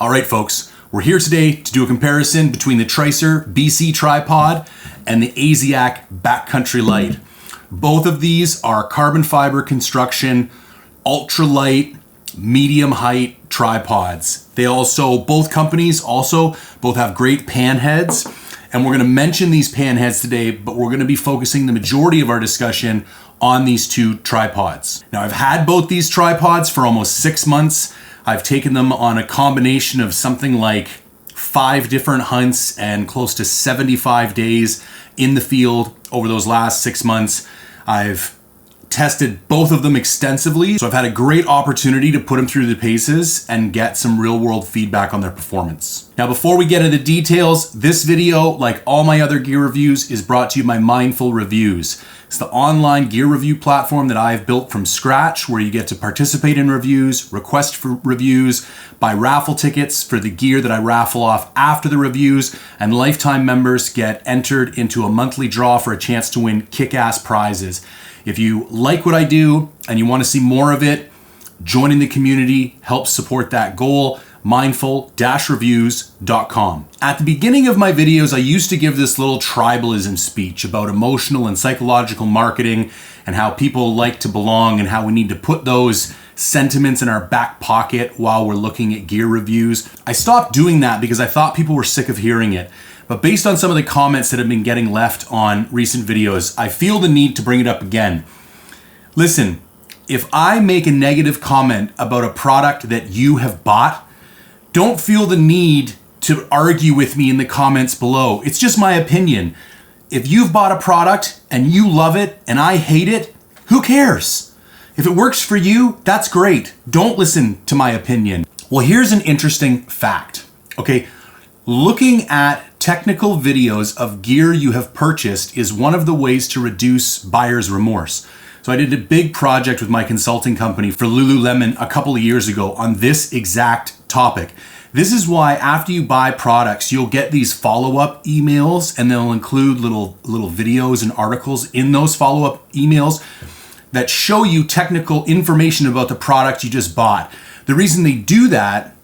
All right, folks, we're here today to do a comparison between the Tricer BC tripod and the Aziak Backcountry Light. Both of these are carbon fiber construction, ultralight, medium height tripods. Both companies both have great pan heads, and we're going to mention these pan heads today, but we're going to be focusing the majority of our discussion on these two tripods. Now, I've had both these tripods for almost 6 months. I've taken them on a combination of something like 5 different hunts and close to 75 days in the field over those last 6 months. I've tested both of them extensively, so I've had a great opportunity to put them through the paces and get some real-world feedback on their performance. Now, before we get into the details, this video, like all my other gear reviews, is brought to you by Mindful Reviews. It's the online gear review platform that I've built from scratch, where you get to participate in reviews, request for reviews, buy raffle tickets for the gear that I raffle off after the reviews, and lifetime members get entered into a monthly draw for a chance to win kick-ass prizes. If you like what I do and you want to see more of it, joining the community helps support that goal. Mindful-reviews.com. At the beginning of my videos, I used to give this little tribalism speech about emotional and psychological marketing and how people like to belong and how we need to put those sentiments in our back pocket while we're looking at gear reviews. I stopped doing that because I thought people were sick of hearing it. But based on some of the comments that have been getting left on recent videos, I feel the need to bring it up again. Listen, if I make a negative comment about a product that you have bought, don't feel the need to argue with me in the comments below. It's just my opinion. If you've bought a product and you love it and I hate it, who cares? If it works for you, that's great. Don't listen to my opinion. Well, here's an interesting fact, okay? Looking at technical videos of gear you have purchased is one of the ways to reduce buyer's remorse. So I did a big project with my consulting company for Lululemon a couple of years ago on this exact topic. This is why after you buy products, you'll get these follow-up emails, and they'll include little videos and articles in those follow-up emails that show you technical information about the product you just bought. The reason they do that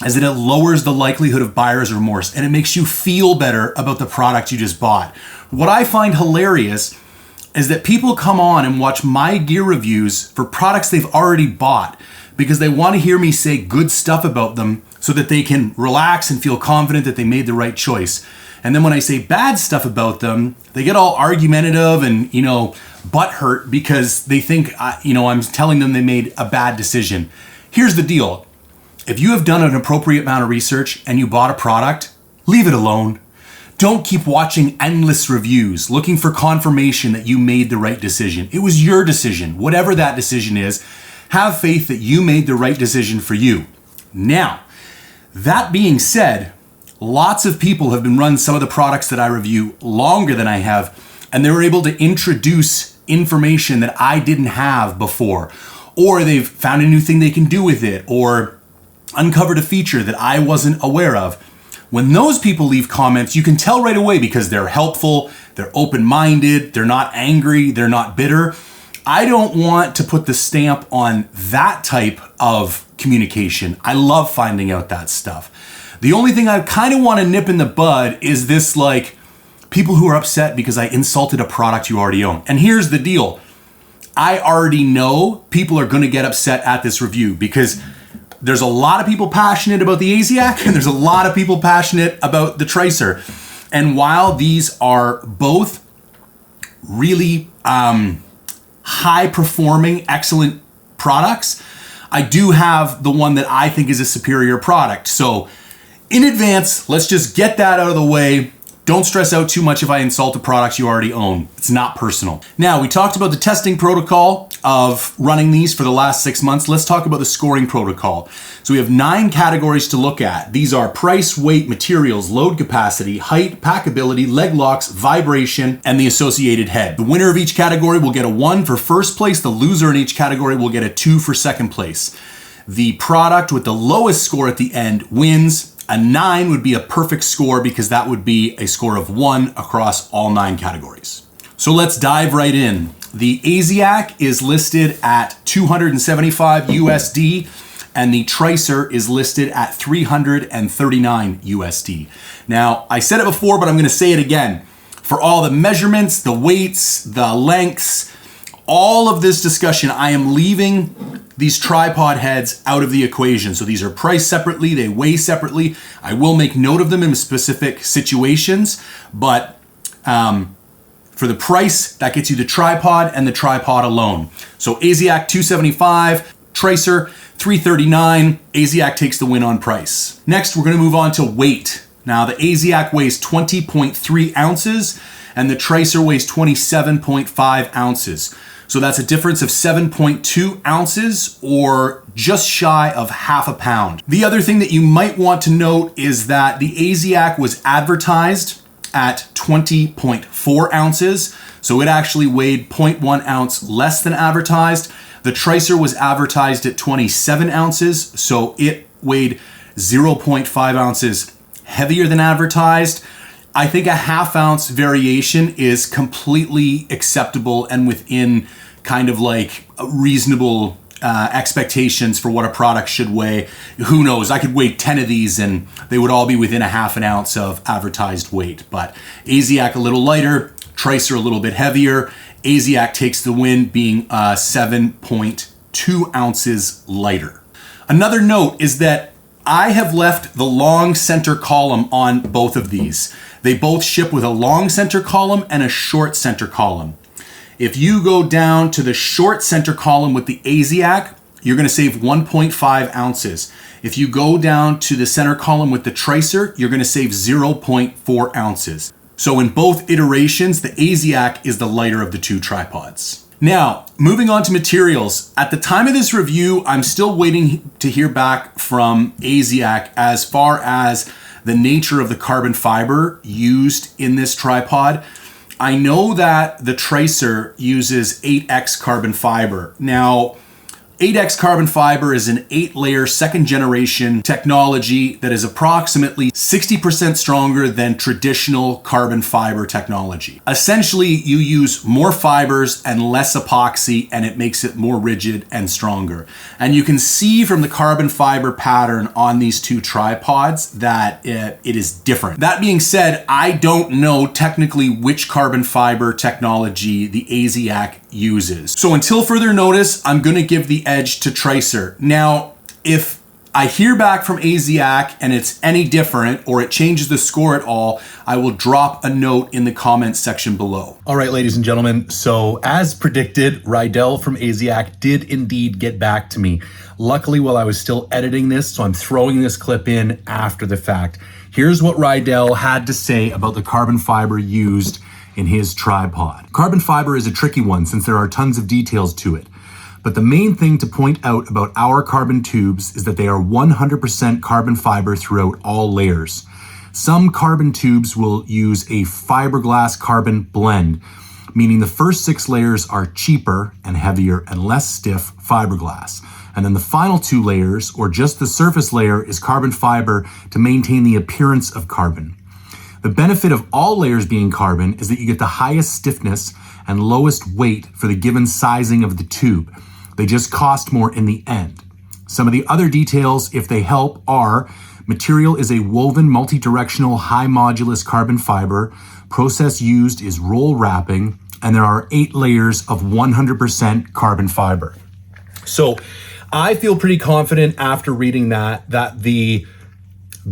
is that it lowers the likelihood of buyer's remorse and it makes you feel better about the product you just bought. What I find hilarious is that people come on and watch my gear reviews for products they've already bought because they want to hear me say good stuff about them so that they can relax and feel confident that they made the right choice. And then when I say bad stuff about them, they get all argumentative and, butthurt because they think, I'm telling them they made a bad decision. Here's the deal. If you have done an appropriate amount of research and you bought a product, leave it alone. Don't keep watching endless reviews looking for confirmation that you made the right decision. It was your decision. Whatever that decision is, have faith that you made the right decision for you. Now, that being said, lots of people have been running some of the products that I review longer than I have, and they were able to introduce information that I didn't have before, or they've found a new thing they can do with it, or uncovered a feature that I wasn't aware of. When those people leave comments, you can tell right away because they're helpful, they're open-minded, they're not angry, they're not bitter. I don't want to put the stamp on that type of communication. I love finding out that stuff. The only thing I kind of want to nip in the bud is this, people who are upset because I insulted a product you already own. And here's the deal. I already know people are going to get upset at this review because there's a lot of people passionate about the Aziak and there's a lot of people passionate about the Tricer. And while these are both really high-performing, excellent products, I do have the one that I think is a superior product. So in advance, let's just get that out of the way. Don't stress out too much if I insult a product you already own. It's not personal. Now, we talked about the testing protocol of running these for the last 6 months. Let's talk about the scoring protocol. So we have 9 categories to look at. These are price, weight, materials, load capacity, height, packability, leg locks, vibration, and the associated head. The winner of each category will get a 1 for first place. The loser in each category will get a 2 for second place. The product with the lowest score at the end wins. A 9 would be a perfect score because that would be a score of 1 across all 9 categories. So let's dive right in. The Aziak is listed at $275 USD. and the Tricer is listed at $339 USD. Now, I said it before, but I'm gonna say it again. For all the measurements, the weights, the lengths, all of this discussion, I am leaving these tripod heads out of the equation. So these are priced separately, they weigh separately. I will make note of them in specific situations, but for the price, that gets you the tripod and the tripod alone. So Aziak $275, Tricer $339. Aziak takes the win on price. Next, we're gonna move on to weight. Now the Aziak weighs 20.3 ounces and the Tricer weighs 27.5 ounces. So that's a difference of 7.2 ounces or just shy of half a pound. The other thing that you might want to note is that the Aziak was advertised at 20.4 ounces. So it actually weighed 0.1 ounce less than advertised. The Tricer was advertised at 27 ounces. So it weighed 0.5 ounces heavier than advertised. I think a half ounce variation is completely acceptable and within kind of like reasonable expectations for what a product should weigh. Who knows? I could weigh 10 of these and they would all be within a half an ounce of advertised weight. But Aziak a little lighter, Tricer a little bit heavier. Aziak takes the win being 7.2 ounces lighter. Another note is that I have left the long center column on both of these. They both ship with a long center column and a short center column. If you go down to the short center column with the Aziak, you're gonna save 1.5 ounces. If you go down to the center column with the Tricer, you're gonna save 0.4 ounces. So in both iterations, the Aziak is the lighter of the two tripods. Now, moving on to materials. At the time of this review, I'm still waiting to hear back from Aziak as far as the nature of the carbon fiber used in this tripod. I know that the Tricer uses 8X carbon fiber. Now, 8X carbon fiber is an 8-layer second generation technology that is approximately 60% stronger than traditional carbon fiber technology. Essentially, you use more fibers and less epoxy and it makes it more rigid and stronger. And you can see from the carbon fiber pattern on these two tripods that it is different. That being said, I don't know technically which carbon fiber technology the Aziak uses. So until further notice, I'm gonna give the edge to Tricer. Now, if I hear back from Aziak and it's any different or it changes the score at all, I will drop a note in the comments section below. All right, ladies and gentlemen, so as predicted, Rydell from Aziak did indeed get back to me. Luckily, while I was still editing this, so I'm throwing this clip in after the fact. Here's what Rydell had to say about the carbon fiber used in his tripod. Carbon fiber is a tricky one since there are tons of details to it. But the main thing to point out about our carbon tubes is that they are 100% carbon fiber throughout all layers. Some carbon tubes will use a fiberglass carbon blend, meaning the first 6 layers are cheaper and heavier and less stiff fiberglass. And then the final 2 layers, or just the surface layer, is carbon fiber to maintain the appearance of carbon. The benefit of all layers being carbon is that you get the highest stiffness and lowest weight for the given sizing of the tube. They just cost more in the end. Some of the other details, if they help, are material is a woven multi-directional high modulus carbon fiber. Process used is roll wrapping, and there are 8 layers of 100% carbon fiber. So I feel pretty confident after reading that the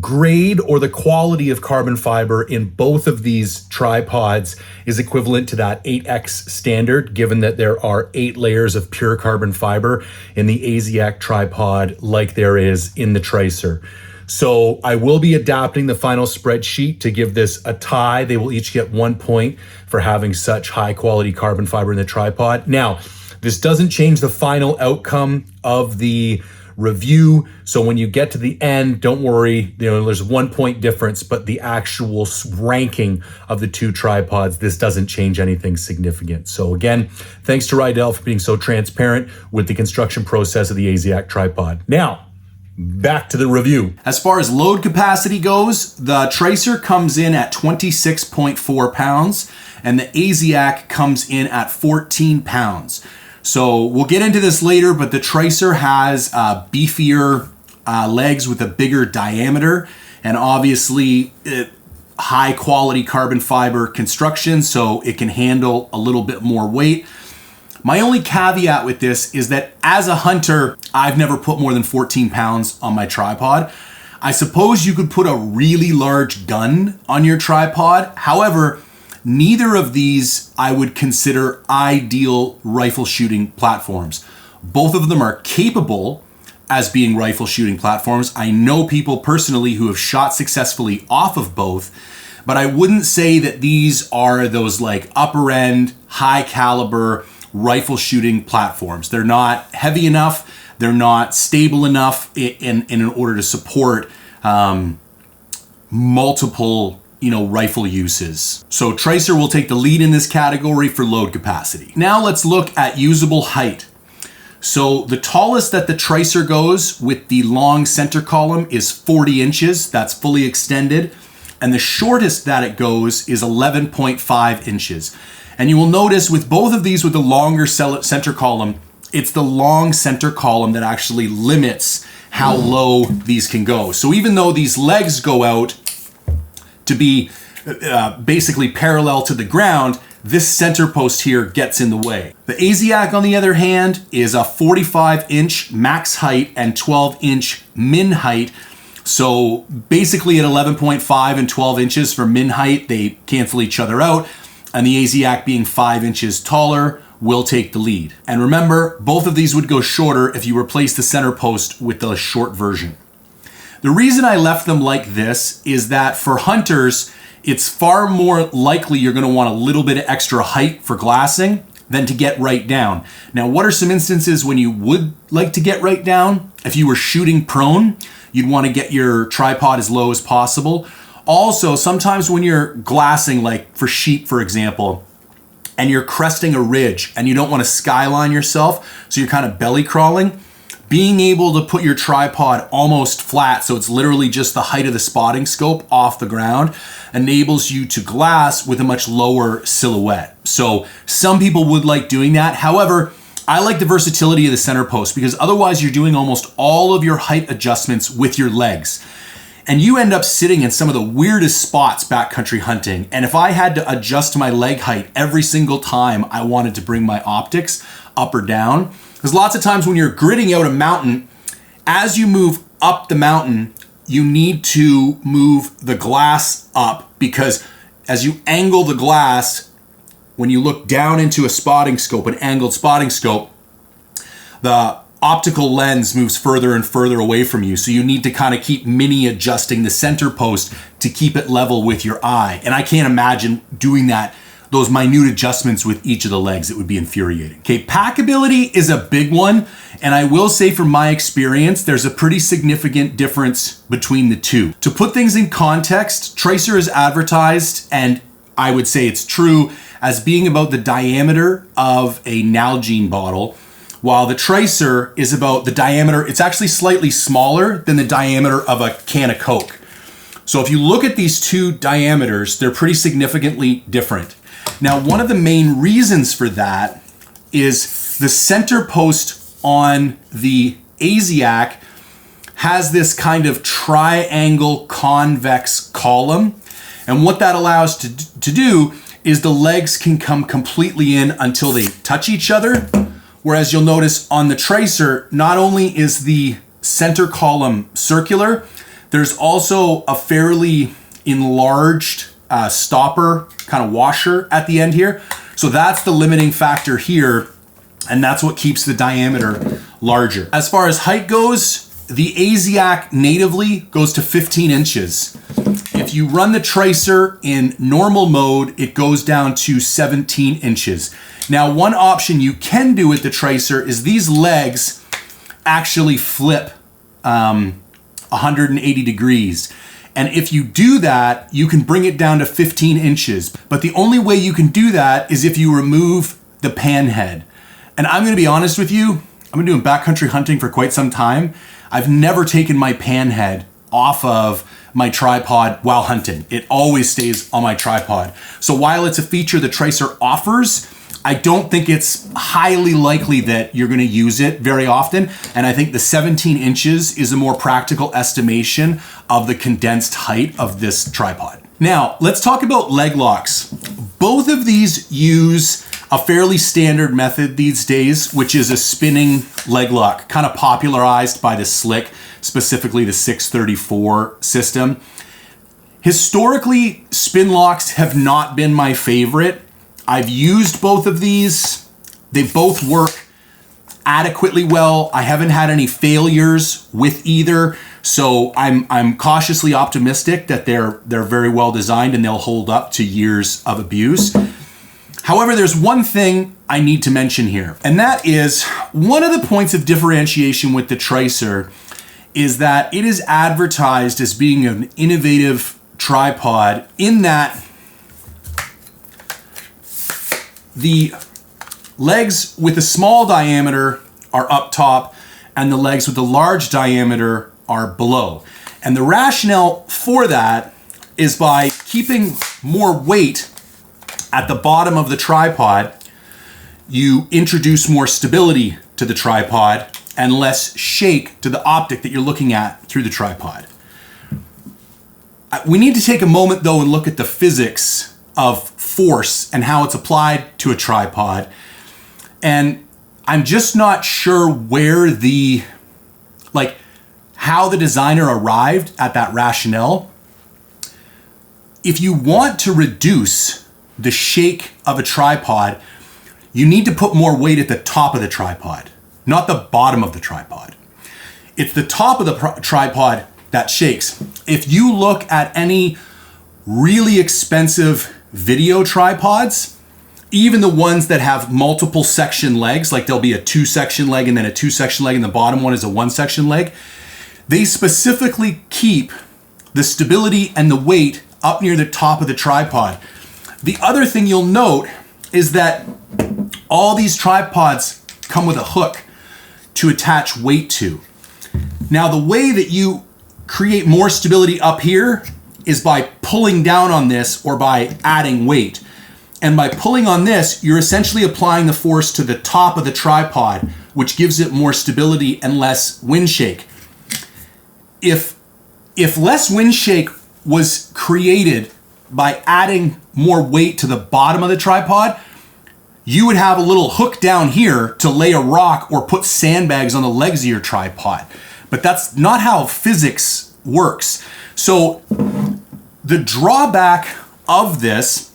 grade or the quality of carbon fiber in both of these tripods is equivalent to that 8X standard, given that there are 8 layers of pure carbon fiber in the Aziak tripod like there is in the Tricer. So I will be adapting the final spreadsheet to give this a tie. They will each get 1 point for having such high quality carbon fiber in the tripod. Now, this doesn't change the final outcome of the review. So when you get to the end, don't worry, there's 1 point difference, but the actual ranking of the two tripods, this doesn't change anything significant. So again, thanks to Rydell for being so transparent with the construction process of the Aziak tripod. Now, back to the review. As far as load capacity goes, the Tricer comes in at 26.4 pounds and the Aziak comes in at 14 pounds. So we'll get into this later, but the Tricer has beefier legs with a bigger diameter, and obviously high quality carbon fiber construction, so it can handle a little bit more weight. My only caveat with this is that as a hunter, I've never put more than 14 pounds on my tripod. I suppose you could put a really large gun on your tripod. However, neither of these I would consider ideal rifle shooting platforms. Both of them are capable as being rifle shooting platforms. I know people personally who have shot successfully off of both, but I wouldn't say that these are those like upper end, high caliber rifle shooting platforms. They're not heavy enough. They're not stable enough in order to support multiple, rifle uses. So Tricer will take the lead in this category for load capacity. Now let's look at usable height. So the tallest that the Tricer goes with the long center column is 40 inches. That's fully extended. And the shortest that it goes is 11.5 inches. And you will notice with both of these with the longer center column, it's the long center column that actually limits how low these can go. So even though these legs go out to be basically parallel to the ground, this center post here gets in the way. The Aziak, on the other hand, is a 45-inch max height and 12-inch min height. So basically at 11.5 and 12 inches for min height, they cancel each other out. And the Aziak, being 5 inches taller, will take the lead. And remember, both of these would go shorter if you replace the center post with the short version. The reason I left them like this is that for hunters, it's far more likely you're going to want a little bit of extra height for glassing than to get right down. Now, what are some instances when you would like to get right down? If you were shooting prone, you'd want to get your tripod as low as possible. Also, sometimes when you're glassing, like for sheep, for example, and you're cresting a ridge and you don't want to skyline yourself, so you're kind of belly crawling, being able to put your tripod almost flat, so it's literally just the height of the spotting scope off the ground, enables you to glass with a much lower silhouette. So some people would like doing that. However, I like the versatility of the center post because otherwise you're doing almost all of your height adjustments with your legs. And you end up sitting in some of the weirdest spots backcountry hunting. And if I had to adjust my leg height every single time I wanted to bring my optics up or down, because lots of times when you're gridding out a mountain, as you move up the mountain, you need to move the glass up, because as you angle the glass, when you look down into a spotting scope, an angled spotting scope, the optical lens moves further and further away from you. So you need to kind of keep mini adjusting the center post to keep it level with your eye. And I can't imagine doing that, those minute adjustments with each of the legs. It would be infuriating. Okay, packability is a big one. And I will say from my experience, there's a pretty significant difference between the two. To put things in context, Tricer is advertised, and I would say it's true, as being about the diameter of a Nalgene bottle, while the Tricer is about the diameter, it's actually slightly smaller than the diameter of a can of Coke. So if you look at these two diameters, they're pretty significantly different. Now, one of the main reasons for that is the center post on the Aziak has this kind of triangle convex column. And what that allows to do is the legs can come completely in until they touch each other. Whereas you'll notice on the Tricer, not only is the center column circular, there's also a fairly enlarged stopper kind of washer at the end here. So that's the limiting factor here, and that's what keeps the diameter larger. As far as height goes, the Aziak natively goes to 15 inches. If you run the Tricer in normal mode, it goes down to 17 inches. Now, one option you can do with the Tricer is these legs actually flip 180 degrees. And if you do that, you can bring it down to 15 inches. But the only way you can do that is if you remove the pan head. And I'm gonna be honest with you, I've been doing backcountry hunting for quite some time. I've never taken my pan head off of my tripod while hunting. It always stays on my tripod. So while it's a feature the Tricer offers, I don't think it's highly likely that you're going to use it very often. And I think the 17 inches is a more practical estimation of the condensed height of this tripod. Now, let's talk about leg locks. Both of these use a fairly standard method these days, which is a spinning leg lock, kind of popularized by the Slick, specifically the 634 system. Historically, spin locks have not been my favorite. I've used both of these. They both work adequately well. I haven't had any failures with either, so I'm cautiously optimistic that they're very well designed and they'll hold up to years of abuse. However, there's one thing I need to mention here, and that is one of the points of differentiation with the Tricer is that it is advertised as being an innovative tripod in that the legs with a small diameter are up top and the legs with a large diameter are below. And the rationale for that is by keeping more weight at the bottom of the tripod, you introduce more stability to the tripod and less shake to the optic that you're looking at through the tripod. We need to take a moment though and look at the physics of force and how it's applied to a tripod. And I'm just not sure where how the designer arrived at that rationale. If you want to reduce the shake of a tripod, you need to put more weight at the top of the tripod, not the bottom of the tripod. It's the top of the tripod that shakes. If you look at any really expensive video tripods, even the ones that have multiple section legs, like there'll be a 2-section leg and then a 2-section leg and the bottom one is a 1-section leg, they specifically keep the stability and the weight up near the top of the tripod. The other thing you'll note is that all these tripods come with a hook to attach weight to. Now, the way that you create more stability up here is by pulling down on this or by adding weight. And by pulling on this, you're essentially applying the force to the top of the tripod, which gives it more stability and less wind shake. If less wind shake was created by adding more weight to the bottom of the tripod, you would have a little hook down here to lay a rock or put sandbags on the legs of your tripod. But that's not how physics works. So the drawback of this,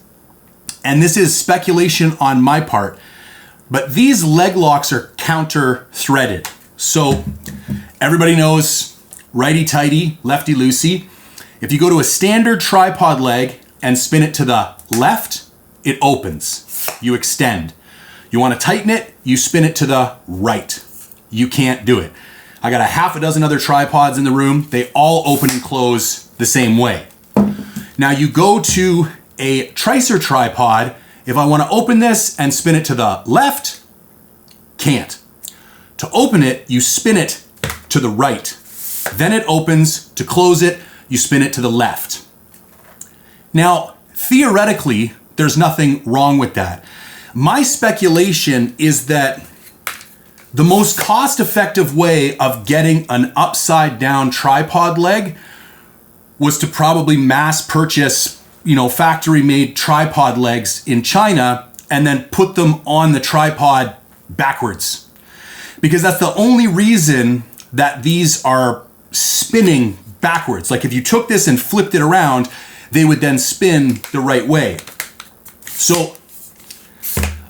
and this is speculation on my part, but these leg locks are counter-threaded. So everybody knows righty-tighty, lefty-loosey. If you go to a standard tripod leg and spin it to the left, it opens. You extend. You want to tighten it, you spin it to the right. You can't do it. I got a half a dozen other tripods in the room. They all open and close the same way. Now you go to a Tricer tripod. If I want to open this and spin it to the left, can't. To open it, you spin it to the right. Then it opens. To close it, you spin it to the left. Now, theoretically, there's nothing wrong with that. My speculation is that the most cost-effective way of getting an upside-down tripod leg was to probably mass purchase, factory-made tripod legs in China and then put them on the tripod backwards. Because that's the only reason that these are spinning backwards. Like if you took this and flipped it around, they would then spin the right way. So,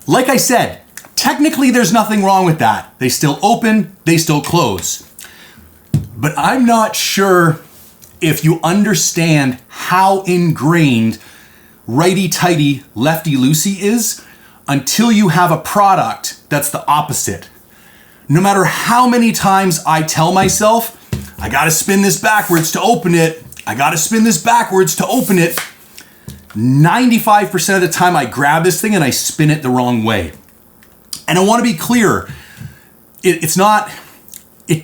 like I said, technically there's nothing wrong with that. They still open, they still close. But I'm not sure if you understand how ingrained righty-tighty, lefty-loosey is until you have a product that's the opposite. No matter how many times I tell myself, I gotta spin this backwards to open it, I gotta spin this backwards to open it, 95% of the time I grab this thing and I spin it the wrong way. And I want to be clear, it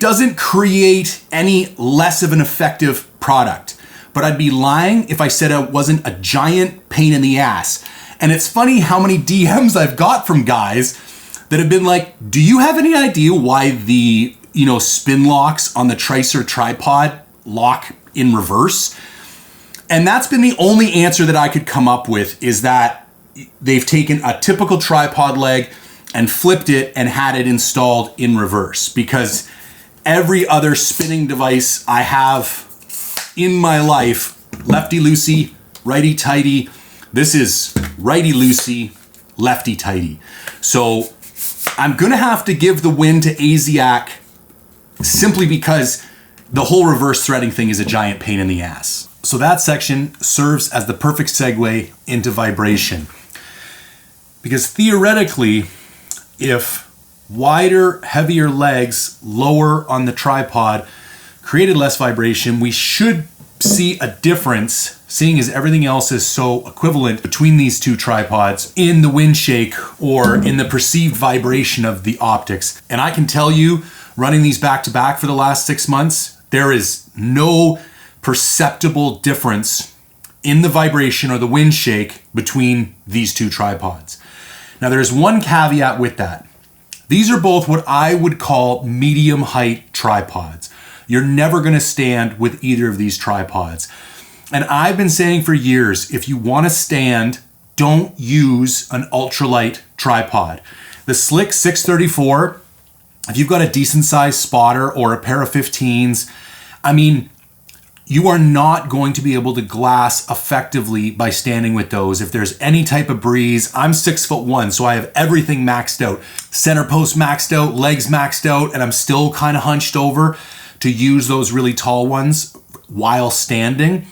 doesn't create any less of an effective product. But I'd be lying if I said it wasn't a giant pain in the ass. And it's funny how many DMs I've got from guys that have been like, do you have any idea why the, spin locks on the Tricer tripod lock in reverse? And that's been the only answer that I could come up with, is that they've taken a typical tripod leg and flipped it and had it installed in reverse, because every other spinning device I have in my life, lefty-loosey, righty-tighty, this is righty-loosey, lefty-tighty. So I'm gonna have to give the win to Aziak, simply because the whole reverse threading thing is a giant pain in the ass. So that section serves as the perfect segue into vibration. Because theoretically, if wider, heavier legs lower on the tripod created less vibration, we should see a difference, seeing as everything else is so equivalent between these two tripods, in the wind shake or in the perceived vibration of the optics. And I can tell you, running these back to back for the last 6 months, there is no perceptible difference in the vibration or the wind shake between these two tripods. Now there's one caveat with that. These are both what I would call medium height tripods. You're never gonna stand with either of these tripods. And I've been saying for years, if you wanna stand, don't use an ultralight tripod. The Slick 634, if you've got a decent sized spotter or a pair of 15s, you are not going to be able to glass effectively by standing with those. If there's any type of breeze, I'm 6'1", so I have everything maxed out. Center post maxed out, legs maxed out, and I'm still kind of hunched over to use those really tall ones while standing.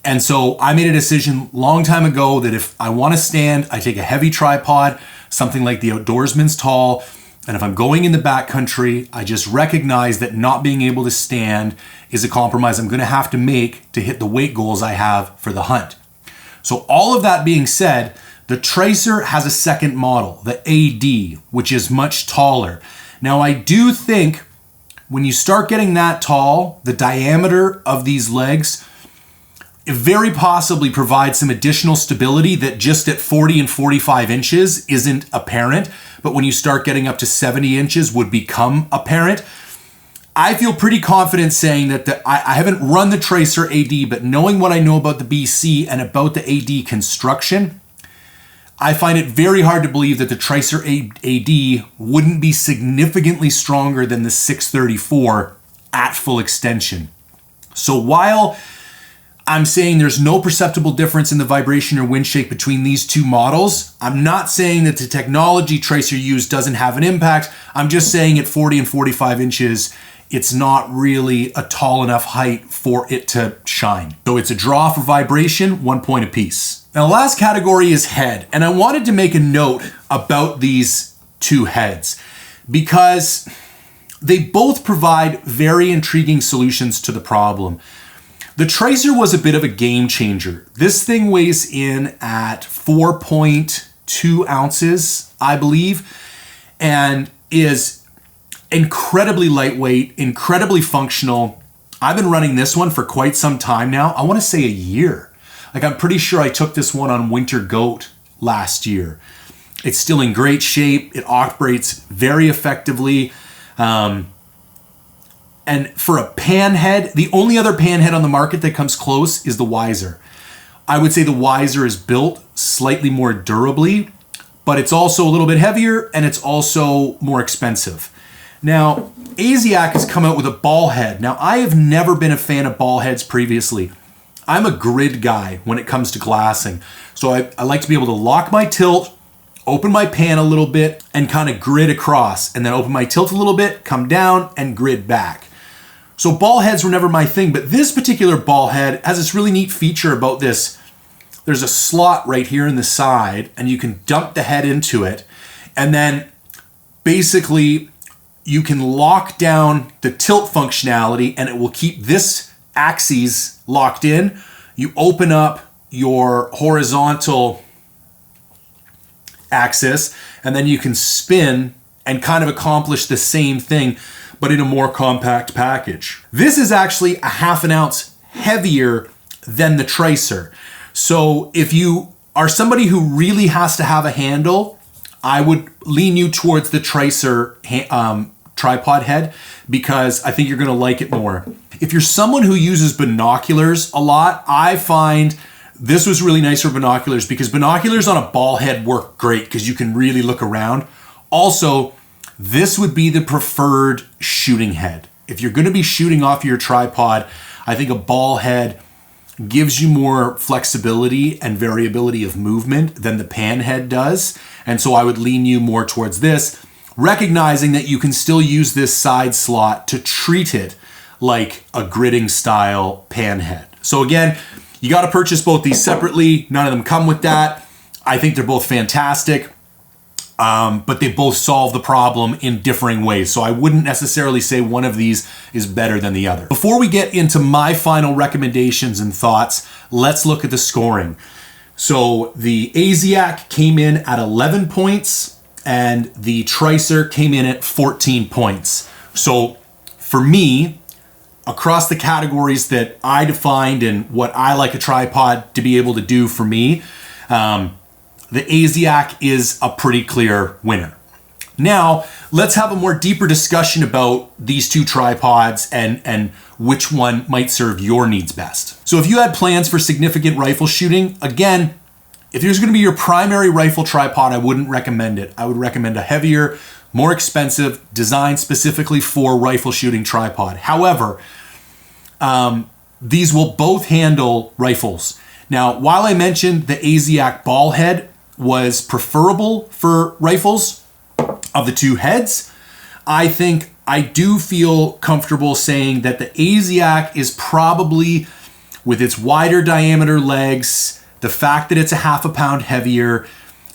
And so I made a decision long time ago that if I want to stand, I take a heavy tripod, something like the Outdoorsman's Tall. And if I'm going in the backcountry, I just recognize that not being able to stand is a compromise I'm going to have to make to hit the weight goals I have for the hunt. So all of that being said, the Tricer has a second model, the AD, which is much taller. Now I do think when you start getting that tall, the diameter of these legs, it very possibly provides some additional stability that just at 40 and 45 inches isn't apparent, but when you start getting up to 70 inches would become apparent. I feel pretty confident saying that I haven't run the Tricer AD, but knowing what I know about the BC and about the AD construction, I find it very hard to believe that the Tricer AD wouldn't be significantly stronger than the 634 at full extension. So while I'm saying there's no perceptible difference in the vibration or wind shake between these two models, I'm not saying that the technology Tricer used doesn't have an impact. I'm just saying at 40 and 45 inches, it's not really a tall enough height for it to shine. So it's a draw for vibration, 1 point apiece. Now the last category is head, and I wanted to make a note about these two heads because they both provide very intriguing solutions to the problem. The Tricer was a bit of a game changer. This thing weighs in at 4.2 ounces, I believe, and is incredibly lightweight, incredibly functional. I've been running this one for quite some time now. I want to say a year. I'm pretty sure I took this one on Winter Goat last year. It's still in great shape. It operates very effectively. And for a pan head, the only other pan head on the market that comes close is the Wiser. I would say the Wiser is built slightly more durably, but it's also a little bit heavier and it's also more expensive. Now, Aziak has come out with a ball head. Now, I have never been a fan of ball heads previously. I'm a grid guy when it comes to glassing. So I like to be able to lock my tilt, open my pan a little bit, and kind of grid across, and then open my tilt a little bit, come down, and grid back. So ball heads were never my thing, but this particular ball head has this really neat feature about this. There's a slot right here in the side, and you can dump the head into it, and then basically you can lock down the tilt functionality, and it will keep this axis locked in. You open up your horizontal axis, and then you can spin and kind of accomplish the same thing, but in a more compact package. This is actually a 1/2 ounce heavier than the Tricer. So if you are somebody who really has to have a handle, I would lean you towards the Tricer tripod head, because I think you're going to like it more. If you're someone who uses binoculars a lot, I find this was really nice for binoculars, because binoculars on a ball head work great because you can really look around. Also, this would be the preferred shooting head. If you're going to be shooting off your tripod, I think a ball head gives you more flexibility and variability of movement than the pan head does. And so I would lean you more towards this, recognizing that you can still use this side slot to treat it like a gridding style pan head. So again, you got to purchase both these separately. None of them come with that. I think they're both fantastic, but they both solve the problem in differing ways. So I wouldn't necessarily say one of these is better than the other. Before we get into my final recommendations and thoughts, let's look at the scoring. So the Aziak came in at 11 points and the Tricer came in at 14 points. So for me, across the categories that I defined and what I like a tripod to be able to do for me, the Aziak is a pretty clear winner. Now, let's have a more deeper discussion about these two tripods and which one might serve your needs best. So if you had plans for significant rifle shooting, again, if there's going to be your primary rifle tripod, I wouldn't recommend it. I would recommend a heavier, more expensive, designed specifically for rifle shooting tripod. However, these will both handle rifles. Now, while I mentioned the Aziak ball head was preferable for rifles of the two heads, I think I do feel comfortable saying that the Aziak is probably, with its wider diameter legs, the fact that it's a half a pound heavier,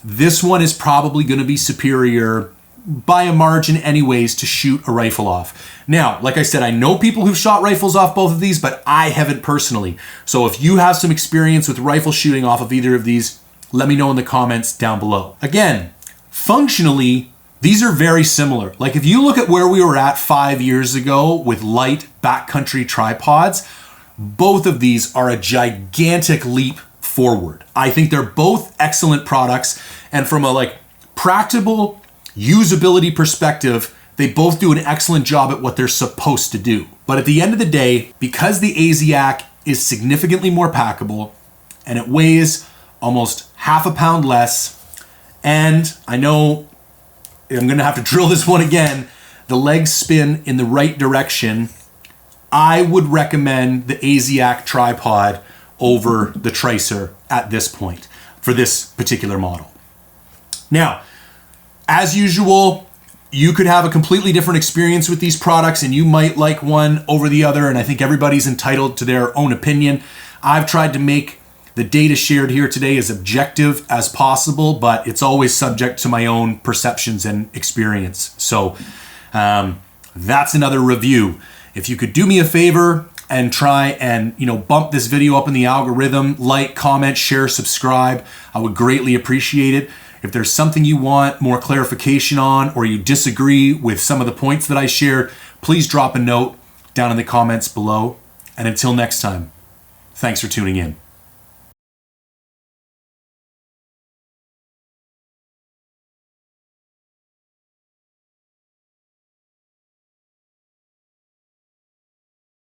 this one is probably going to be superior by a margin anyways to shoot a rifle off. Now, like I said, I know people who've shot rifles off both of these, but I haven't personally. So if you have some experience with rifle shooting off of either of these, let me know in the comments down below. Again, functionally, these are very similar. Like if you look at where we were at 5 years ago with light backcountry tripods, both of these are a gigantic leap forward. I think they're both excellent products, and from a practical usability perspective, they both do an excellent job at what they're supposed to do. But at the end of the day, because the Aziak is significantly more packable and it weighs almost half a pound less, and I know I'm gonna have to drill this one again, the legs spin in the right direction, I would recommend the Aziak tripod over the Tricer at this point for this particular model. Now, as usual, you could have a completely different experience with these products and you might like one over the other, and I think everybody's entitled to their own opinion. I've tried to make the data shared here today as objective as possible, but it's always subject to my own perceptions and experience. So that's another review. If you could do me a favor and try and bump this video up in the algorithm, like, comment, share, subscribe, I would greatly appreciate it. If there's something you want more clarification on, or you disagree with some of the points that I shared, please drop a note down in the comments below. And until next time, thanks for tuning in.